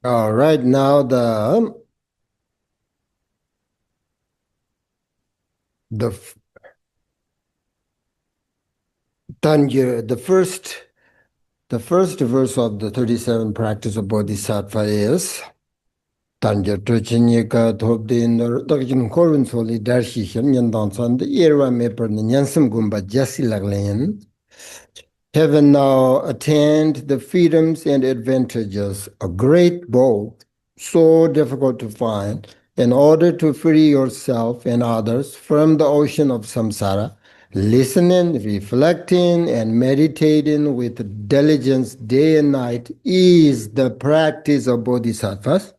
All right, now the f- Tanjir, the first verse of the 37 practice of Bodhisattva is Tanjir Tuchinika Thobdin Dorjin Korin Soli Darshi Shem Yandan San the Irwa Meper Nyansam Gumba Jasi Laglayan. Having now attained the freedoms and advantages, a great bow, so difficult to find, in order to free yourself and others from the ocean of samsara, listening, reflecting, and meditating with diligence day and night is the practice of bodhisattvas.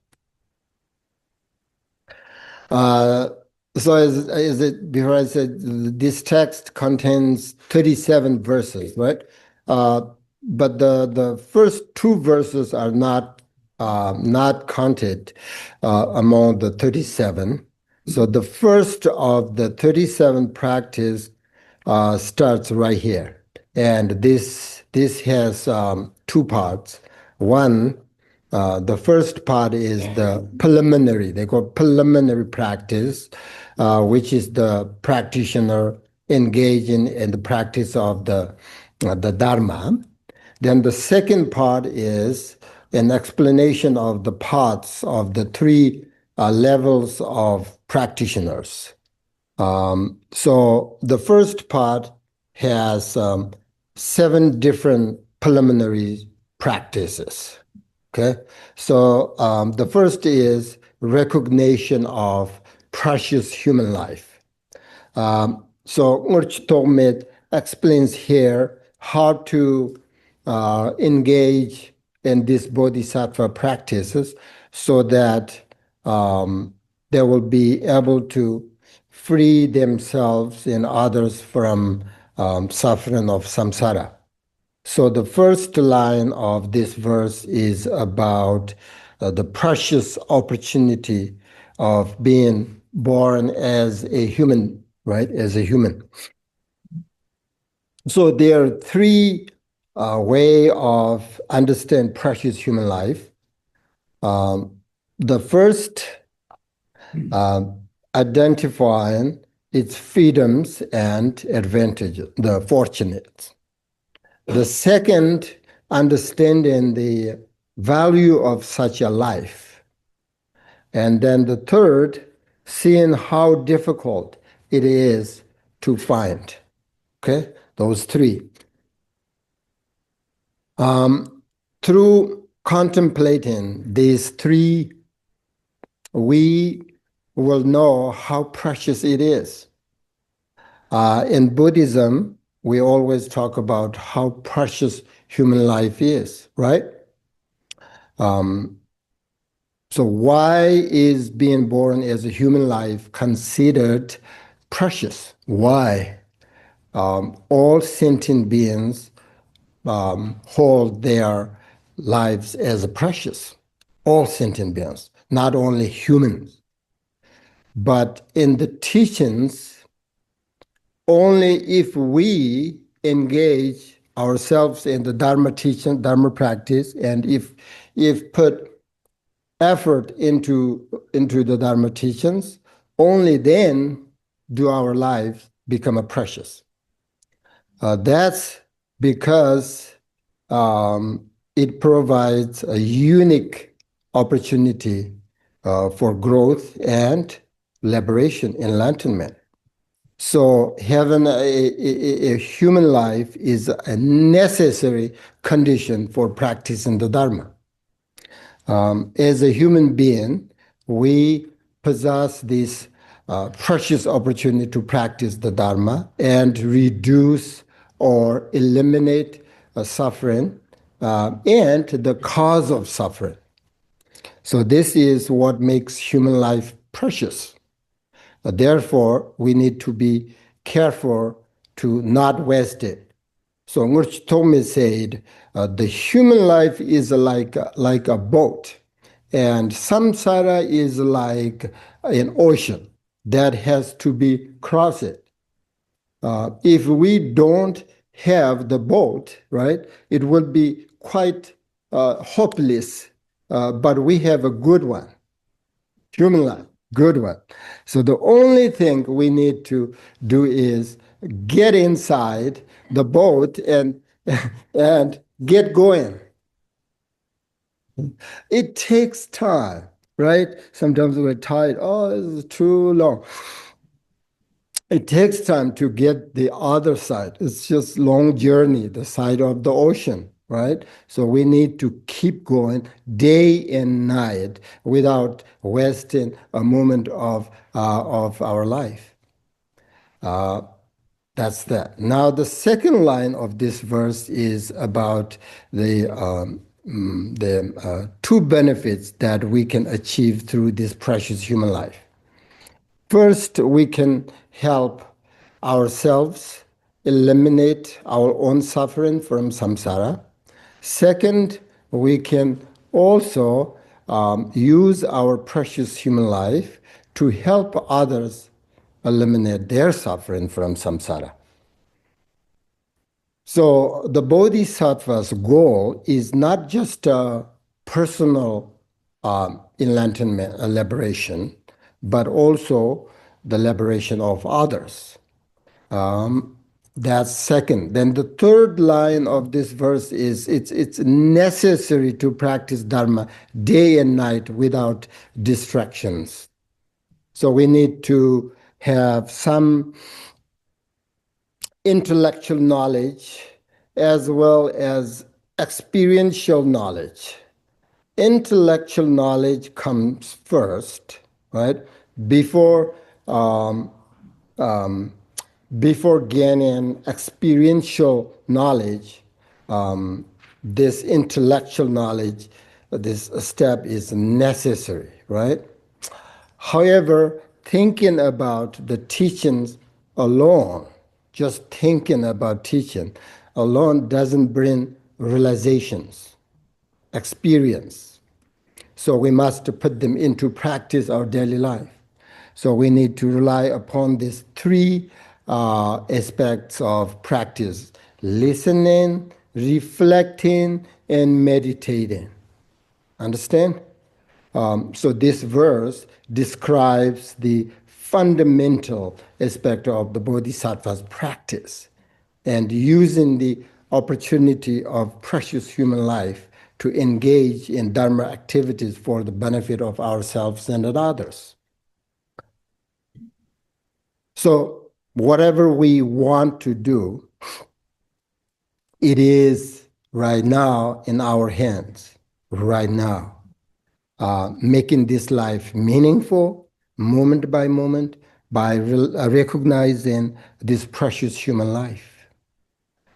Uh, so as it before I said, this text contains 37 verses, right? Uh, but the first two verses are not counted among the 37. So the first of the 37 practice starts right here, and this has two parts. One, the first part is the preliminary. They call preliminary practice, which is the practitioner engaging in the practice of the Dharma. Then the second part is an explanation of the parts of the three levels of practitioners. So the first part has seven different preliminary practices. Okay, so the first is recognition of precious human life. So Ngulchu Thokmé explains here how to engage in these bodhisattva practices so that they will be able to free themselves and others from suffering of samsara. So the first line of this verse is about the precious opportunity of being born as a human, right? As a human. So there are three way of understand precious human life. The first, identifying its freedoms and advantages, the fortunates. The second, understanding the value of such a life. And then the third, seeing how difficult it is to find. Okay, those three. Through contemplating these three, we will know how precious it is. In Buddhism, we always talk about how precious human life is, right? So why is being born as a human life considered precious? Why? All sentient beings hold their lives as precious. All sentient beings, not only humans. But in the teachings, only if we engage ourselves in the Dharma teaching, Dharma practice, and if put effort into the Dharma teachings, only then do our lives become precious. That's because it provides a unique opportunity for growth and liberation, enlightenment. So having a human life is a necessary condition for practicing the Dharma. As a human being, we possess this precious opportunity to practice the Dharma and reduce or eliminate suffering and the cause of suffering. So this is what makes human life precious. Therefore, we need to be careful to not waste it. So Ngulchu Thokmé said, the human life is like a boat, and samsara is like an ocean that has to be crossed. If we don't have the boat, right, it will be quite hopeless but we have a good one, human life, good one. So the only thing we need to do is get inside the boat and and get going. It takes time, right? Sometimes we're tired. Oh, this is too long. It takes time to get the other side. It's just long journey, the side of the ocean, right? So we need to keep going day and night without wasting a moment of our life. Uh, that's that. Now, the second line of this verse is about the two benefits that we can achieve through this precious human life. First, we can help ourselves eliminate our own suffering from samsara. Second, we can also use our precious human life to help others eliminate their suffering from samsara. So the Bodhisattva's goal is not just a personal enlightenment, liberation, but also the liberation of others. That's second. Then the third line of this verse is it's necessary to practice Dharma day and night without distractions. So we need to have some intellectual knowledge as well as experiential knowledge. Intellectual knowledge comes first, right? Before um, um, before gaining experiential knowledge, this intellectual knowledge, this step is necessary, right? However, thinking about the teachings alone, just thinking about teaching alone doesn't bring realizations, experience. So we must put them into practice our daily life. So we need to rely upon these three aspects of practice: listening, reflecting, and meditating. Understand? So this verse describes the fundamental aspect of the Bodhisattva's practice and using the opportunity of precious human life to engage in Dharma activities for the benefit of ourselves and others. So whatever we want to do, it is right now in our hands, right now. Making this life meaningful, moment by moment, by recognizing this precious human life.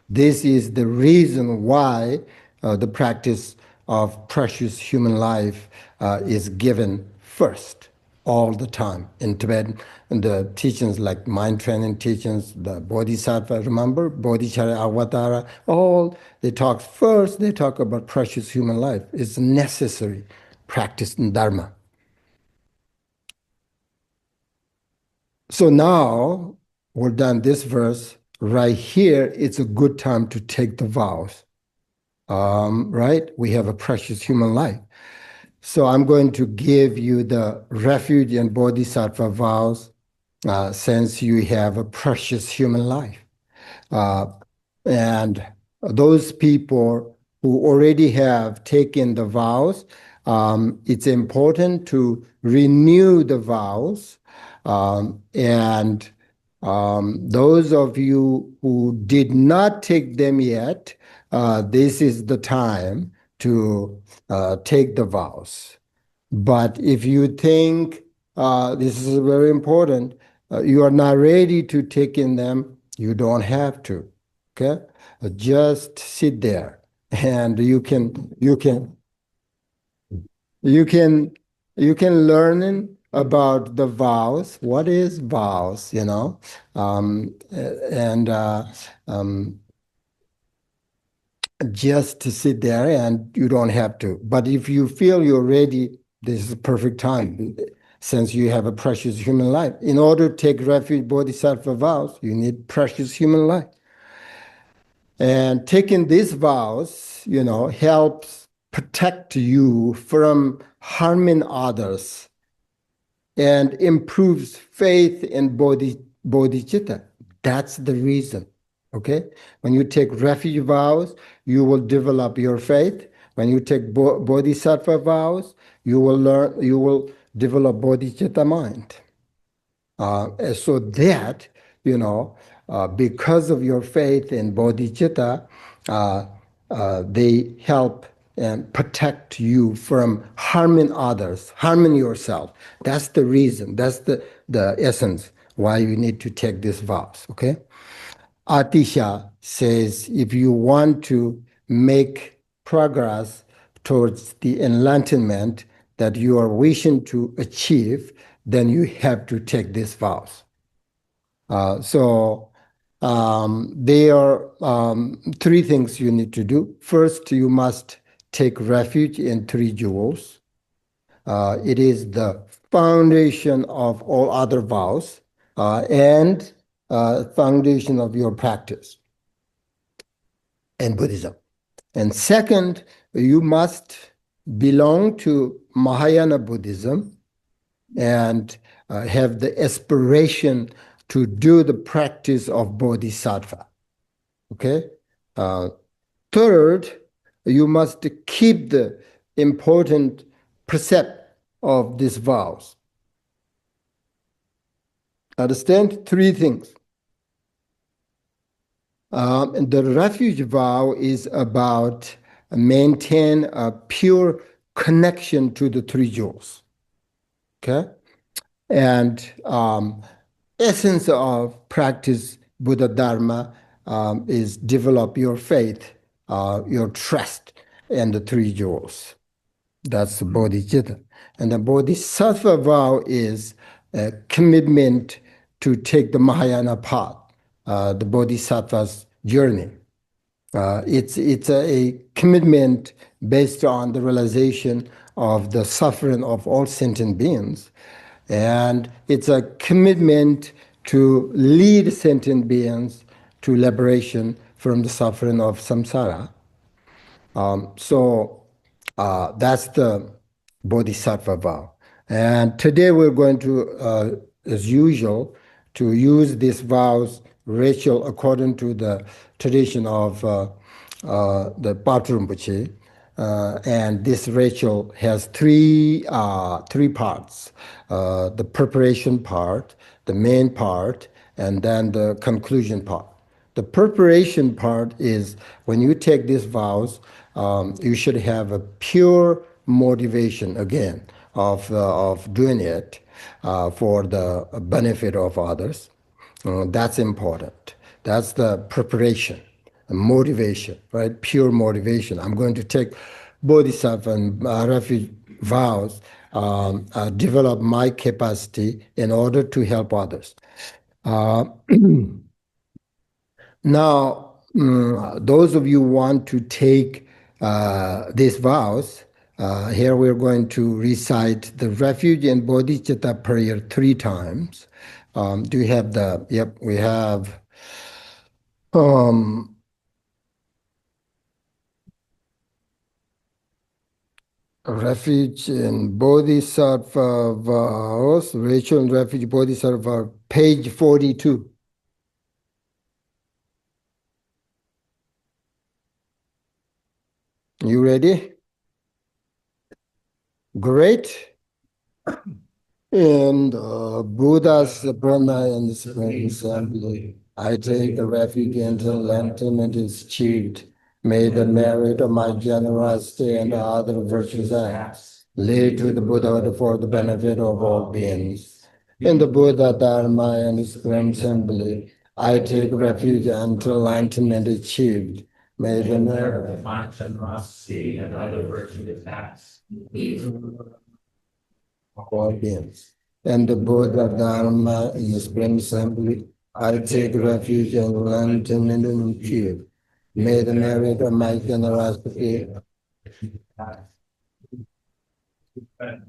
This is the reason why the practice of precious human life is given first all the time in Tibetan. And the teachings like mind training teachings, the Bodhisattva, remember? Bodhicharya, Avatara, all they talk first, they talk about precious human life. It's necessary practice in Dharma. So now we're done this verse. Right here, it's a good time to take the vows. Right? We have a precious human life. So I'm going to give you the refuge and bodhisattva vows since you have a precious human life. And those people who already have taken the vows, it's important to renew the vows. And those of you who did not take them yet, this is the time to take the vows. But if you think this is very important, you are not ready to take in them, you don't have to. Okay, just sit there, and you can learn about the vows. What is vows? And just to sit there, and you don't have to. But if you feel you're ready, this is a perfect time. Since you have a precious human life, in order to take refuge bodhisattva vows, you need precious human life. And taking these vows, helps protect you from harming others and improves faith in bodhicitta. That's the reason. Okay? When you take refuge vows, you will develop your faith. When you take bodhisattva vows, you will develop bodhicitta mind. So that, because of your faith in bodhicitta, they help and protect you from harming others, harming yourself. That's the reason. That's the essence why you need to take these vows. Okay. Atisha says if you want to make progress towards the enlightenment that you are wishing to achieve, then you have to take these vows. There are three things you need to do. First, you must take refuge in three jewels. It is the foundation of all other vows and foundation of your practice in Buddhism. And second, you must belong to Mahāyāna Buddhism and have the aspiration to do the practice of Bodhisattva. Okay? Third, you must keep the important precept of these vows. Understand? Three things. The refuge vow is about maintain a pure connection to the three jewels. Okay? And essence of practice Buddha Dharma is develop your faith, your trust in the three jewels. That's bodhicitta. And the bodhisattva vow is a commitment to take the Mahāyāna path, the bodhisattva's journey. It's a commitment based on the realization of the suffering of all sentient beings. And it's a commitment to lead sentient beings to liberation from the suffering of samsara. That's the Bodhisattva vow. And today we're going to, as usual, to use these vows ritual according to the tradition of the Patrul Rinpoche. And this ritual has three parts: the preparation part, the main part, and then the conclusion part. The preparation part is when you take these vows, you should have a pure motivation again of doing it for the benefit of others. That's important. That's the preparation, motivation, right? Pure motivation. I'm going to take Bodhisattva and refuge vows, develop my capacity in order to help others. Now, those of you who want to take these vows, here we're going to recite the Refuge and Bodhicitta prayer 3 times. Do you have the, yep, we have Refuge and Bodhisattva vows, Rachel and Refuge Bodhisattva, page 42. You ready? Great. And Buddha's Brahma and Supreme Assembly, I take the refuge until enlightenment is achieved. May the merit of my generosity and other virtuous acts lead to the Buddhahood for the benefit of all beings. In the Buddha Dharma and Supreme Assembly, I take refuge until enlightenment is achieved. May the merit of my generosity and other virtuous acts all beings. And the Buddha Dharma in the Supreme Assembly, I take refuge and enlightenment and achieve. May the merit of my generosity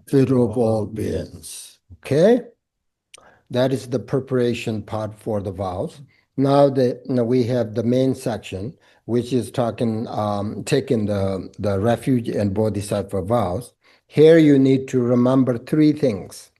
fit of all beings. Okay? That is the preparation part for the vows. now we have the main section, which is taking the refuge and bodhisattva vows. Here you need to remember three things: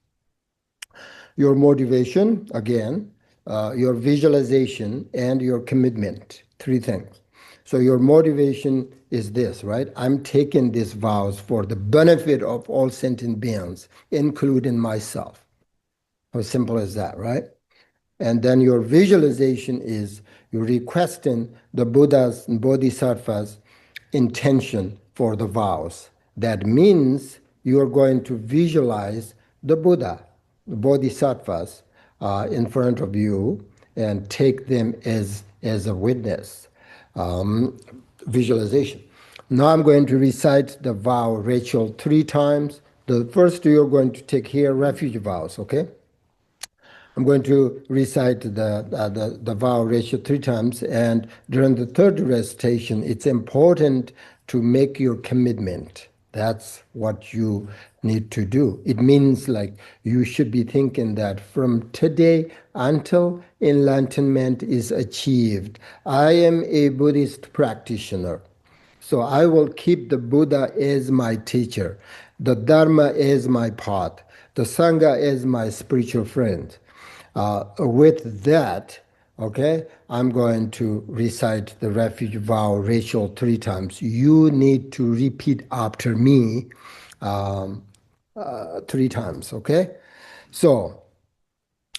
your motivation, again, your visualization, and your commitment. Three things. So your motivation is this, right? I'm taking these vows for the benefit of all sentient beings, including myself. How simple is that, right? And then your visualization is you're requesting the Buddha's and Bodhisattvas' intention for the vows. That means you are going to visualize the Buddha, the Bodhisattvas, in front of you and take them as a witness. Visualization. Now I'm going to recite the vow ritual 3 times. The first you're going to take here refuge vows, okay? I'm going to recite the vow ratio 3 times, and during the third recitation, it's important to make your commitment. That's what you need to do. It means like you should be thinking that from today until enlightenment is achieved, I am a Buddhist practitioner. So I will keep the Buddha as my teacher, the Dharma as my path, the Sangha as my spiritual friend. With that, okay, I'm going to recite the refuge vow ritual 3 times. You need to repeat after me 3 times, okay? So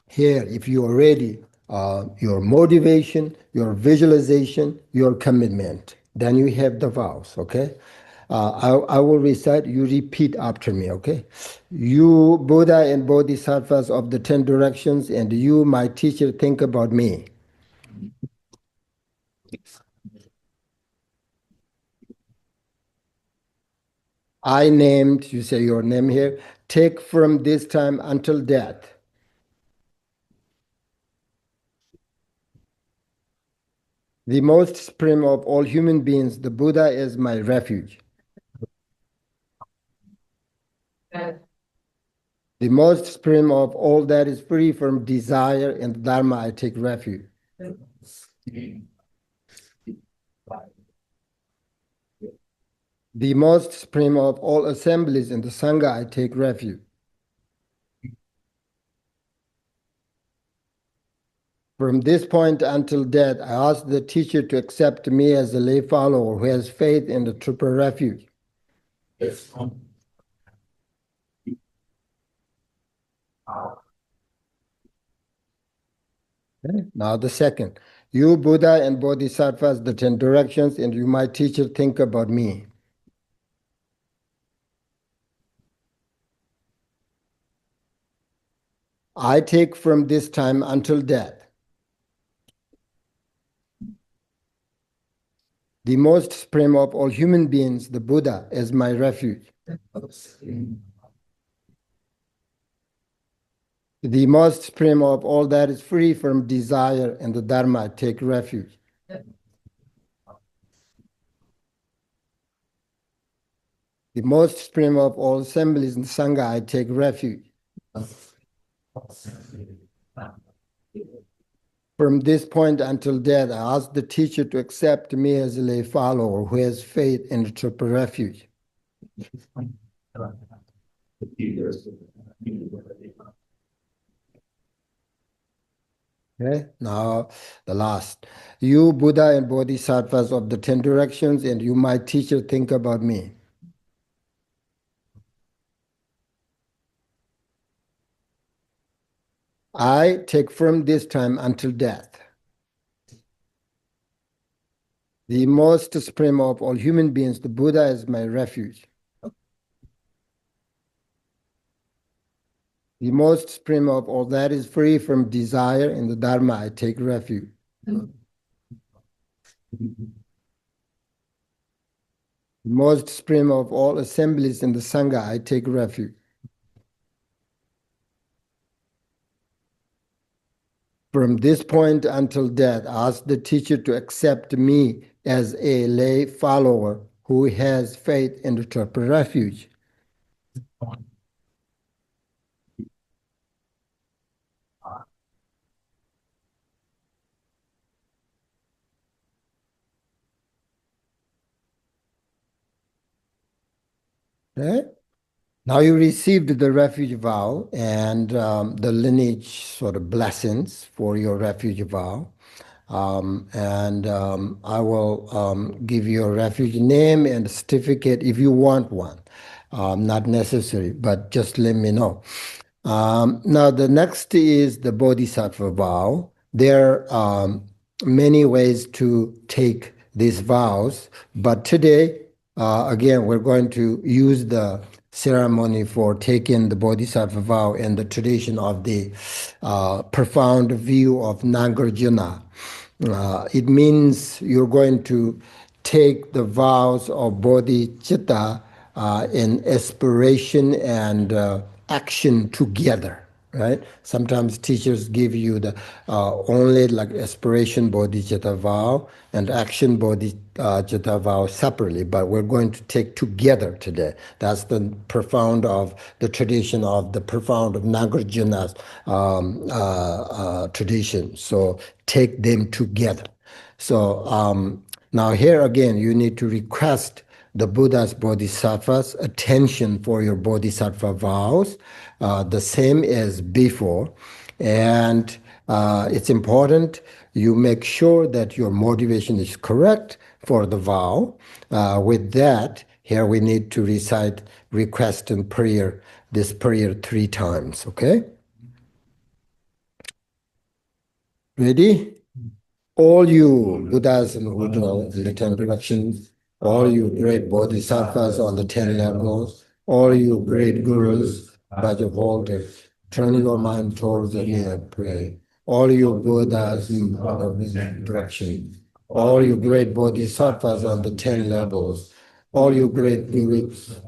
here, if you are ready, your motivation, your visualization, your commitment, then you have the vows, okay? I will recite, you repeat after me, okay? You, Buddha and Bodhisattvas of the 10 directions, and you, my teacher, think about me. I named, you say your name here, take from this time until death. The most supreme of all human beings, the Buddha is my refuge. The most supreme of all that is free from desire and Dharma, I take refuge. The most supreme of all assemblies in the Sangha, I take refuge. From this point until death, I ask the teacher to accept me as a lay follower who has faith in the triple refuge. Okay. Now the second. You, Buddha and Bodhisattvas, the 10 directions, and you, my teacher, think about me. I take from this time until death the most supreme of all human beings, the Buddha, as my refuge. The most supreme of all that is free from desire and the Dharma, I take refuge. The most supreme of all assemblies in Sangha, I take refuge. From this point until death, I ask the teacher to accept me as a lay follower who has faith in the triple refuge. Okay, now the last. You, Buddha and Bodhisattvas of the 10 directions, and you, my teacher, think about me. I take from this time until death the most supreme of all human beings, the Buddha, is my refuge. The most supreme of all that is free from desire in the Dharma, I take refuge. The most supreme of all assemblies in the Sangha, I take refuge. From this point until death, I ask the teacher to accept me as a lay follower who has faith in the triple refuge. Okay? Now you received the refuge vow and the lineage sort of blessings for your refuge vow. I will give you a refuge name and certificate if you want one. Not necessary, but just let me know. Now, the next is the Bodhisattva vow. There are many ways to take these vows, but today, again, we're going to use the ceremony for taking the Bodhisattva vow in the tradition of the profound view of Nagarjuna. It means you're going to take the vows of bodhicitta in aspiration and action together, right? Sometimes teachers give you the only like aspiration bodhicitta vow and action bodhicitta vow separately, but we're going to take together today. That's the profound of the tradition of the profound of Nagarjuna's tradition. So take them together. So now here again, you need to request the Buddha's Bodhisattva's attention for your Bodhisattva vows, the same as before. And it's important you make sure that your motivation is correct for the vow. With that, here we need to recite request and prayer, this prayer 3 times, okay? Ready? All you Buddhas and Buddhas in the 10 directions, all you great Bodhisattvas on the 10 levels, all you great Gurus, Bhajavoltas, turn your mind towards the near pray. All you Buddhas in the direction, all you great Bodhisattvas on the 10 levels, all you great Gurus,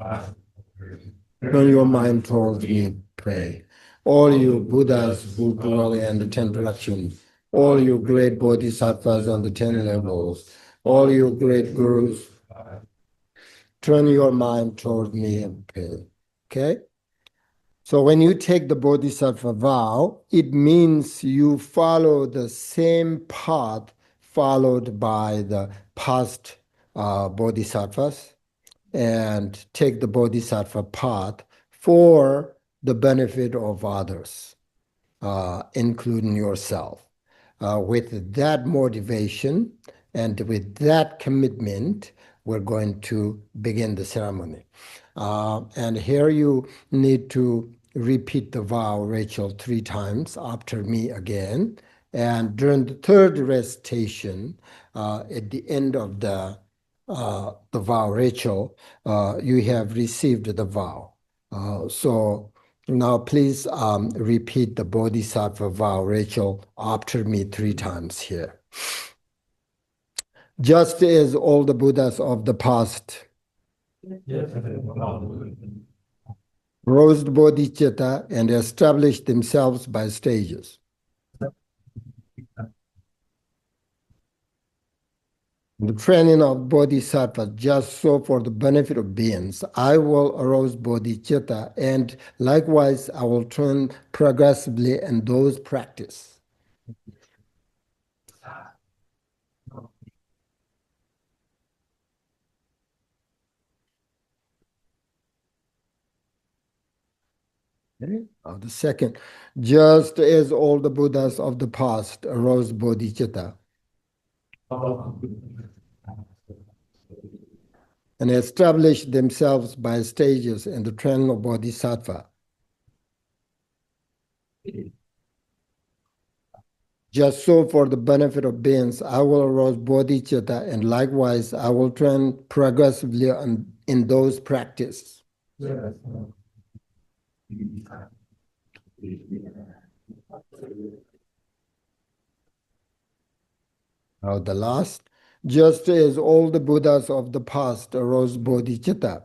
turn your mind towards me, pray. All you Buddhas who dwell in the 10 directions, all you great Bodhisattvas on the 10 levels, all you great Gurus, turn your mind toward me and pray. Okay? So when you take the Bodhisattva vow, it means you follow the same path followed by the past Bodhisattvas and take the Bodhisattva path for the benefit of others, including yourself. With that motivation and with that commitment, we're going to begin the ceremony. And here you need to repeat the vow, Rachel, 3 times after me again. And during the third recitation, at the end of the vow, Rachel, you have received the vow. So now please repeat the Bodhisattva vow, Rachel, after me 3 times here. Just as all the Buddhas of the past rose bodhicitta and established themselves by stages. The training of bodhisattva, just so for the benefit of beings, I will arouse bodhicitta, and likewise I will turn progressively in those practice. Okay. The second, just as all the Buddhas of the past arose bodhicitta and established themselves by stages in the training of bodhisattva. Just so for the benefit of beings, I will arouse bodhicitta, and likewise I will train progressively in those practices. Now the last, just as all the Buddhas of the past arose bodhicitta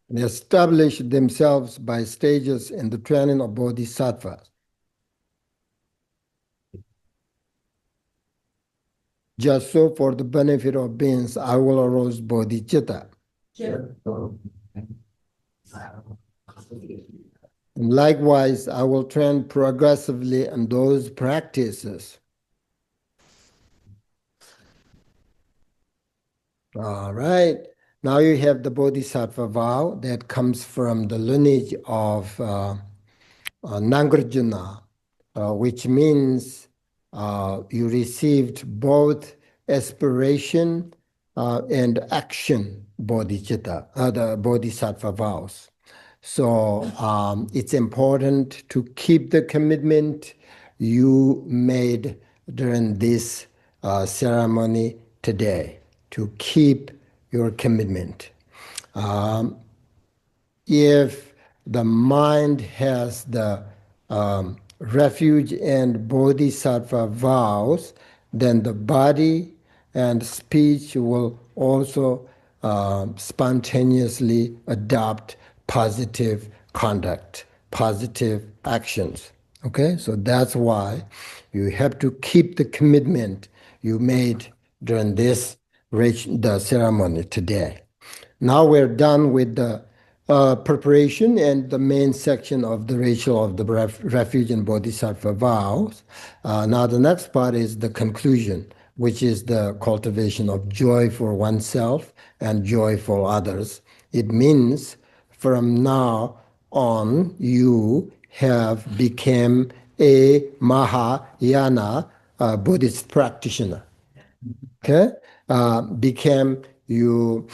and established themselves by stages in the training of bodhisattvas. Just so for the benefit of beings, I will arouse bodhicitta. And likewise, I will train progressively in those practices. All right. Now you have the Bodhisattva vow that comes from the lineage of Nagarjuna, which means you received both aspiration and action bodhicitta, the Bodhisattva vows. So it's important to keep the commitment you made during this ceremony today, to keep your commitment. If the mind has the refuge and bodhisattva vows, then the body and speech will also spontaneously adopt positive conduct, positive actions. Okay, so that's why you have to keep the commitment you made during the ceremony today. Now we're done with the preparation and the main section of the ritual of the refuge and bodhisattva vows. Now the next part is the conclusion, which is the cultivation of joy for oneself and joy for others. It means from now on you have become a Mahāyāna Buddhist practitioner. Okay, became you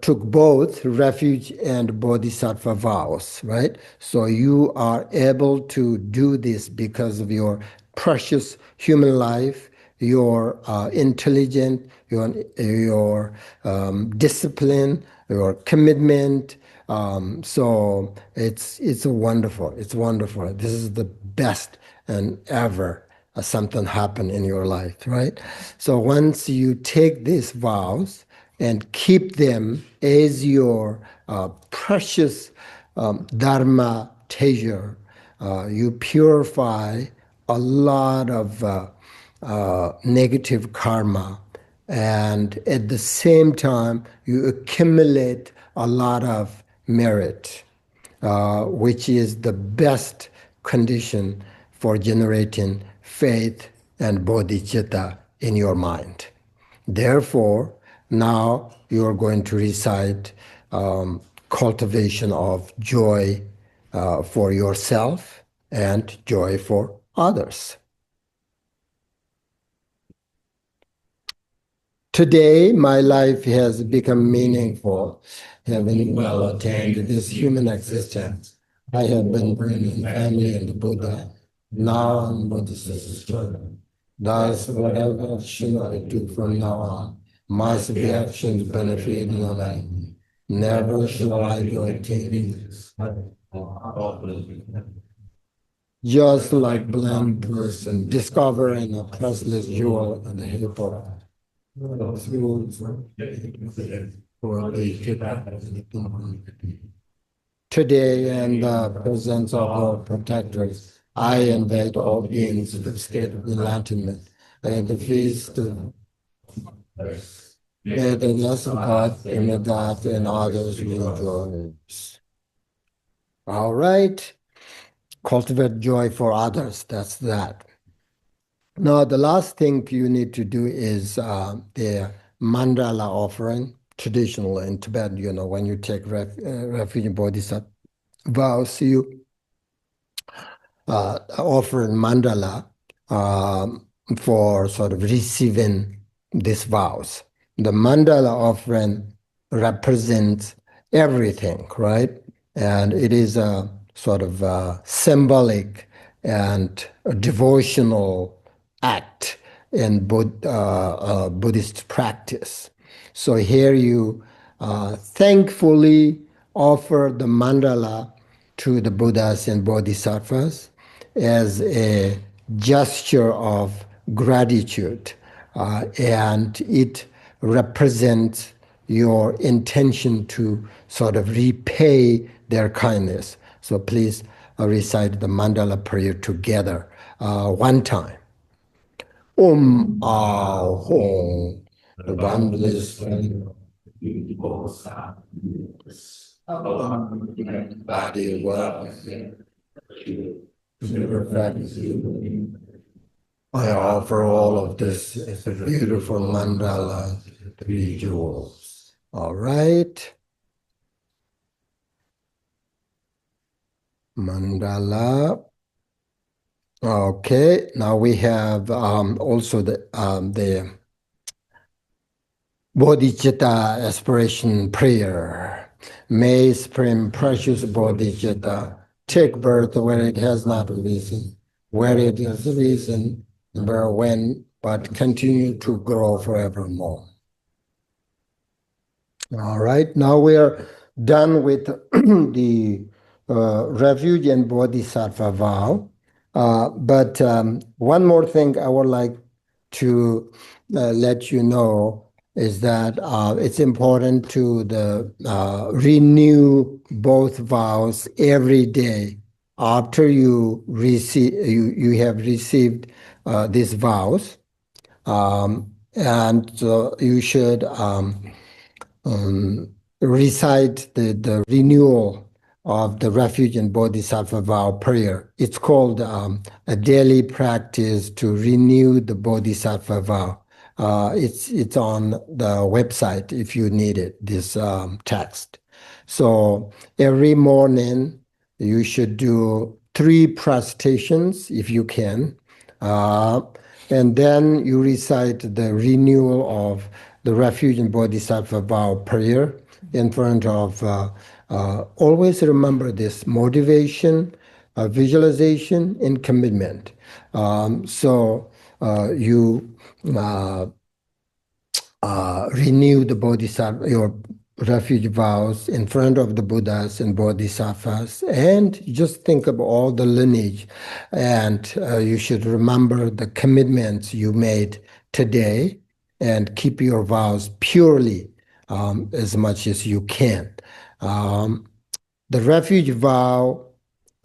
took both refuge and bodhisattva vows, right? So you are able to do this because of your precious human life, your intelligence, your discipline, your commitment. So it's wonderful. It's wonderful. This is the best and ever something happen in your life, right? So once you take these vows and keep them as your precious dharma treasure, you purify a lot of negative karma, and at the same time you accumulate a lot of merit, which is the best condition for generating faith and bodhicitta in your mind. Therefore, now you're going to recite cultivation of joy for yourself and joy for others. Today, my life has become meaningful, having well attained this human existence. I have been bringing family and Buddha. Now I'm Bodhisattva. Thus, whatever action I do from now on must be actions benefiting life. Never shall I do attaining this. Just like blind person discovering a priceless jewel in the hippo. Today, in the presence of our protectors, I invite all beings to the state of enlightenment and the feast of may the blessed God and God and others rejoice. All right. Cultivate joy for others. That's that. Now, the last thing you need to do is the mandala offering. Traditional in Tibet, when you take refuge in Bodhisattva vows, you offer mandala for sort of receiving these vows. The mandala offering represents everything, right? And it is a sort of symbolic and a devotional act in Buddhist practice. So here you thankfully offer the mandala to the Buddhas and Bodhisattvas as a gesture of gratitude, and it represents your intention to sort of repay their kindness. So please recite the mandala prayer together one time. Ah Hong, the boundless body, work, I offer all of this as a beautiful mandala, 3 jewels. All right. Mandala. Okay. Now we have also the Bodhicitta aspiration prayer. May Supreme Precious Bodhicitta take birth where it has not risen, where it is risen, where when, but continue to grow forevermore. All right, now we are done with the refuge and bodhisattva vow. But one more thing I would like to let you know is that it's important to renew both vows every day after you have received these vows, and so you should. Recite the renewal of the refuge and bodhisattva vow prayer. It's called a daily practice to renew the bodhisattva vow. It's on the website if you need it, this text. So every morning you should do 3 prostrations if you can. And then you recite the renewal of the refuge and bodhisattva vow prayer in front of, always remember this: motivation, visualization, and commitment. So you renew the bodhisattva, your refuge vows in front of the Buddhas and Bodhisattvas, and just think of all the lineage. And you should remember the commitments you made today and keep your vows purely as much as you can. The refuge vow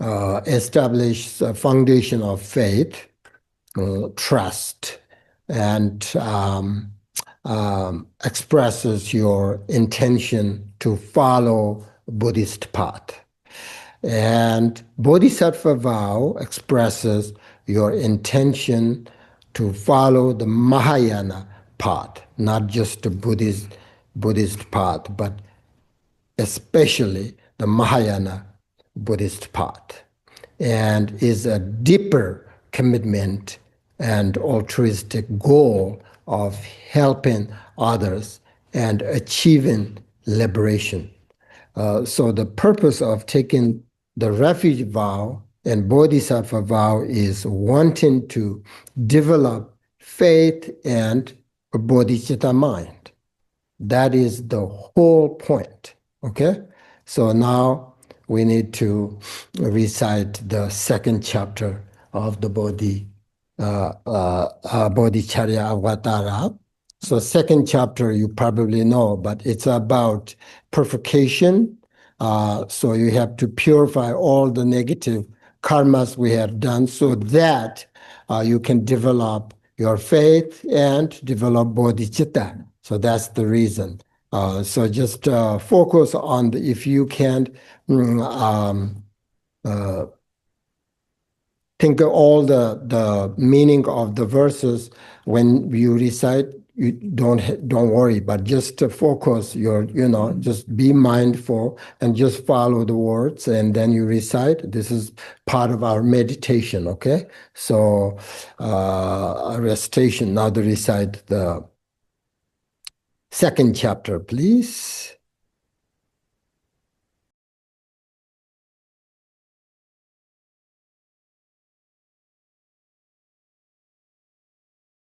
establishes a foundation of faith, trust, and expresses your intention to follow Buddhist path. And Bodhisattva vow expresses your intention to follow the Mahāyāna path, not just the Buddhist path, but especially the Mahāyāna Buddhist path, and is a deeper commitment and altruistic goal of helping others and achieving liberation. So the purpose of taking the refuge vow and bodhisattva vow is wanting to develop faith and a bodhicitta mind. That is the whole point. Okay? So now we need to recite the 2nd chapter of the Bodhicharya Avatara. So 2nd chapter you probably know, but it's about purification. So you have to purify all the negative karmas we have done so that you can develop your faith and develop bodhicitta. So that's the reason. So just focus on if you can think of all the meaning of the verses when you recite. You don't worry, but just focus just be mindful and just follow the words, and then you recite. This is part of our meditation. Okay, so recitation. Now to recite the 2nd chapter, please.